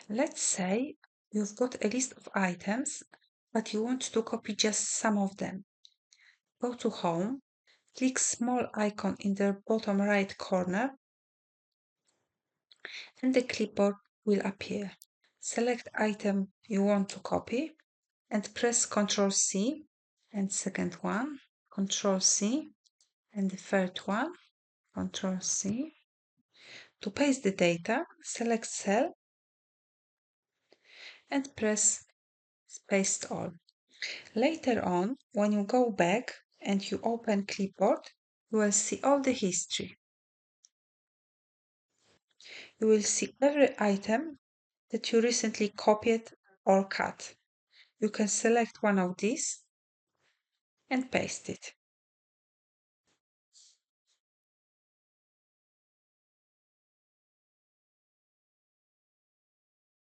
Let's say you've got a list of items, but you want to copy just some of them. Go to Home, click small icon in the bottom right corner, and the clipboard will appear. Select item you want to copy and press Ctrl C, and second one, Ctrl C, and the third one, Ctrl C. To paste the data, select cell and press Paste All. Later on, when you go back and you open Clipboard, you will see all the history. You will see every item that you recently copied or cut. You can select one of these and paste it.